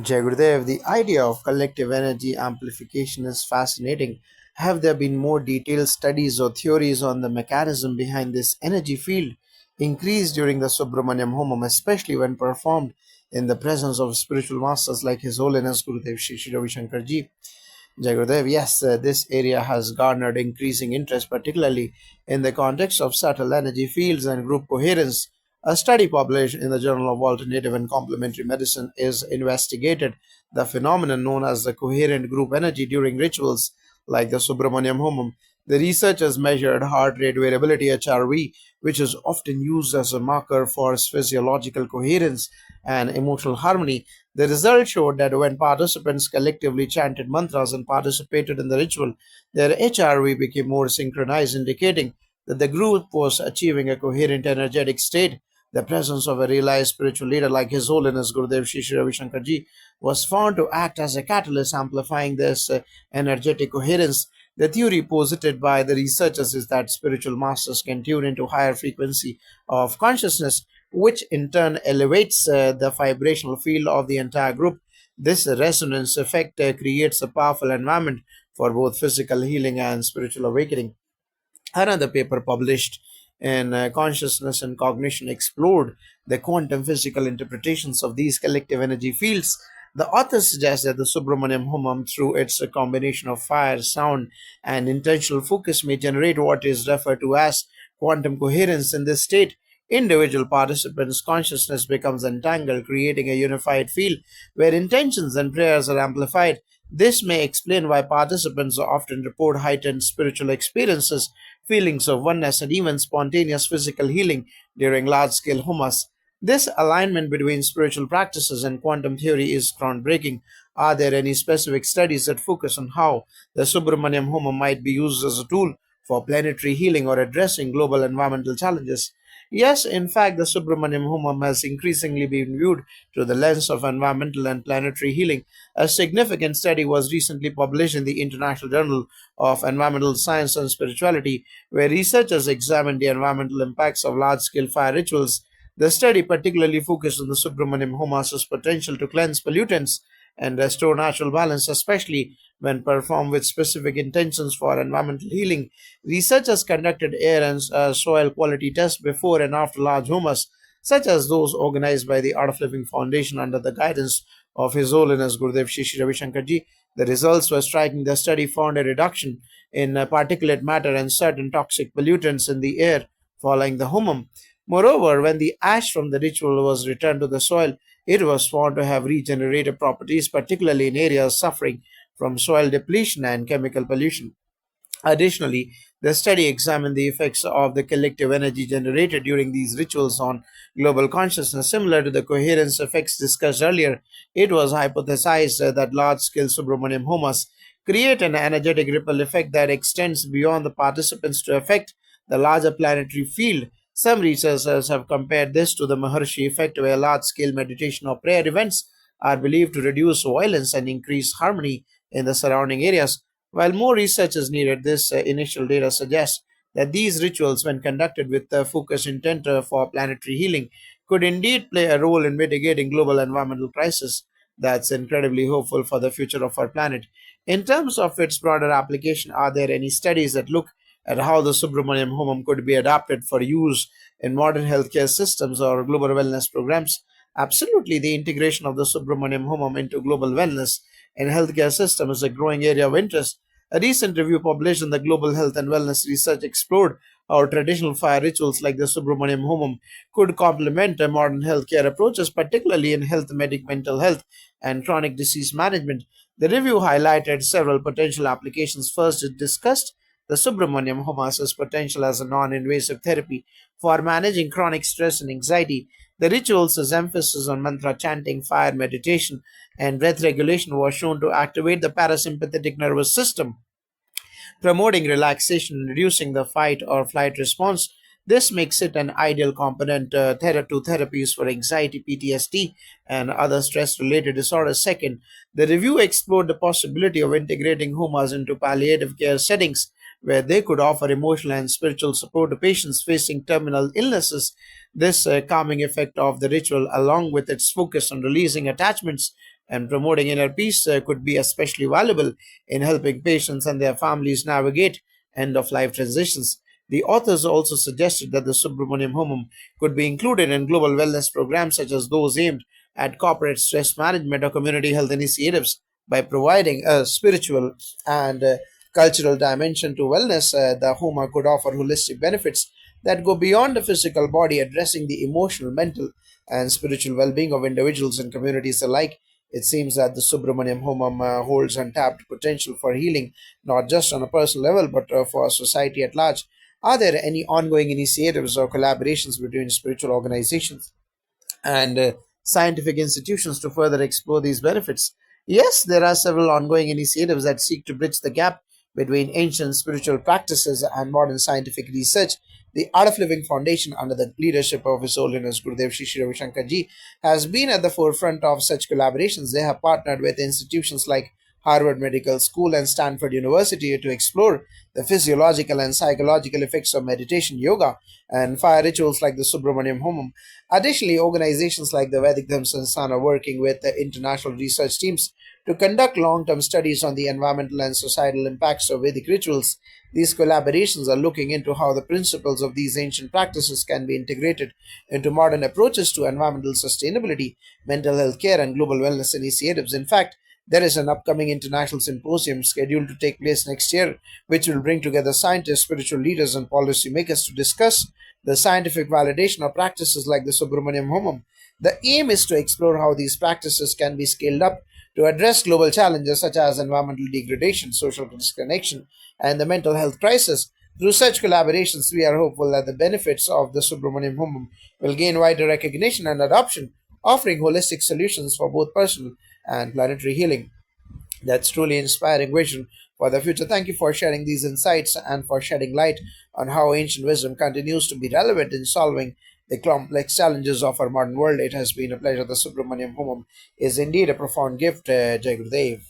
Jai Gurudev, the idea of collective energy amplification is fascinating. Have there been more detailed studies or theories on the mechanism behind this energy field increase during the Subramaniam Homam, especially when performed in the presence of spiritual masters like His Holiness Gurudev Shri Ravi Shankar Ji? Jagadev, yes, this area has garnered increasing interest, particularly in the context of subtle energy fields and group coherence. A study published in the Journal of Alternative and Complementary Medicine is investigated the phenomenon known as the coherent group energy during rituals like the Subramaniam Homam. The researchers measured heart rate variability (HRV), which is often used as a marker for physiological coherence and emotional harmony. The results showed that when participants collectively chanted mantras and participated in the ritual, their HRV became more synchronized, indicating that the group was achieving a coherent energetic state. The presence of a realized spiritual leader like His Holiness Gurudev Shri Ravi Shankar Ji was found to act as a catalyst, amplifying this energetic coherence. The theory posited by the researchers is that spiritual masters can tune into higher frequency of consciousness, which in turn elevates the vibrational field of the entire group. This resonance effect creates a powerful environment for both physical healing and spiritual awakening. Another paper published in Consciousness and Cognition explored the quantum physical interpretations of these collective energy fields. The authors suggest that the Subramaniam Homam, through its combination of fire, sound, and intentional focus, may generate what is referred to as quantum coherence. In this state, individual participants' consciousness becomes entangled, creating a unified field where intentions and prayers are amplified. This may explain why participants often report heightened spiritual experiences, feelings of oneness, and even spontaneous physical healing during large scale homas. This alignment between spiritual practices and quantum theory is groundbreaking. Are there any specific studies that focus on how the Subramaniam Homa might be used as a tool for planetary healing or addressing global environmental challenges? Yes, in fact, the Subramaniam Homa has increasingly been viewed through the lens of environmental and planetary healing. A significant study was recently published in the International Journal of Environmental Science and Spirituality, where researchers examined the environmental impacts of large scale fire rituals. The study particularly focused on the Subramaniam Homa's potential to cleanse pollutants and restore natural balance, especially when performed with specific intentions for environmental healing. Researchers conducted air and soil quality tests before and after large homas, such as those organized by the Art of Living Foundation under the guidance of His Holiness Gurudev Shri Ravi Shankar Ji. The results were striking. The study found a reduction in particulate matter and certain toxic pollutants in the air following the homam. Moreover, when the ash from the ritual was returned to the soil, it was found to have regenerative properties, particularly in areas suffering from soil depletion and chemical pollution. Additionally, the study examined the effects of the collective energy generated during these rituals on global consciousness. Similar to the coherence effects discussed earlier, it was hypothesized that large scale Subramaniam homas create an energetic ripple effect that extends beyond the participants to affect the larger planetary field. Some researchers have compared this to the Maharshi effect, where large scale meditation or prayer events are believed to reduce violence and increase harmony in the surrounding areas. While more research is needed, this initial data suggests that these rituals, when conducted with focused intent for planetary healing, could indeed play a role in mitigating global environmental crisis. That's incredibly hopeful for the future of our planet. In terms of its broader application, are there any studies that look at how the Subramaniam Homam could be adapted for use in modern healthcare systems or global wellness programs? Absolutely, the integration of the Subramaniam Homam into global wellness and healthcare system is a growing area of interest. A recent review published in the Global Health and Wellness Research explored how traditional fire rituals like the Subramaniam Homam could complement modern healthcare approaches, particularly in mental health, and chronic disease management. The review highlighted several potential applications. First, it discussed the Subramaniam Homa's potential as a non invasive therapy for managing chronic stress and anxiety. The ritual's emphasis on mantra chanting, fire meditation, and breath regulation was shown to activate the parasympathetic nervous system, promoting relaxation and reducing the fight or flight response. This makes it an ideal component to therapies for anxiety, PTSD, and other stress related disorders. Second, the review explored the possibility of integrating humas into palliative care settings where they could offer emotional and spiritual support to patients facing terminal illnesses. This calming effect of the ritual, along with its focus on releasing attachments and promoting inner peace could be especially valuable in helping patients and their families navigate end of life transitions. The authors also suggested that the Subramaniam Homam could be included in global wellness programs such as those aimed at corporate stress management or community health initiatives. By providing a spiritual and cultural dimension to wellness, the Homa could offer holistic benefits that go beyond the physical body, addressing the emotional, mental, and spiritual well being of individuals and communities alike. It seems that the Subramaniam Homam holds untapped potential for healing, not just on a personal level, but for society at large. Are there any ongoing initiatives or collaborations between spiritual organizations and scientific institutions to further explore these benefits? Yes, there are several ongoing initiatives that seek to bridge the gap between ancient spiritual practices and modern scientific research. The Art of Living Foundation, under the leadership of His Holiness Gurudev Shri Shri Ravi Shankar Ji, has been at the forefront of such collaborations. They have partnered with institutions like Harvard Medical School and Stanford University to explore the physiological and psychological effects of meditation, yoga, and fire rituals like the Subramaniam Homam. Additionally, organizations like the Vedic Dharma Sansthan are working with the international research teams to conduct long term studies on the environmental and societal impacts of Vedic rituals. These collaborations are looking into how the principles of these ancient practices can be integrated into modern approaches to environmental sustainability, mental health care, and global wellness initiatives. In fact, there is an upcoming international symposium scheduled to take place next year, which will bring together scientists, spiritual leaders, and policymakers to discuss the scientific validation of practices like the Subramaniam Homam. The aim is to explore how these practices can be scaled up to address global challenges such as environmental degradation, social disconnection, and the mental health crisis. Through such collaborations, we are hopeful that the benefits of the Subramaniam Homam will gain wider recognition and adoption, offering holistic solutions for both personal and planetary healing. That's truly inspiring vision for the future. Thank you for sharing these insights and for shedding light on how ancient wisdom continues to be relevant in solving the complex challenges of our modern world. It has been a pleasure. The Subramaniam Homam is indeed a profound gift, Jai Gurudev.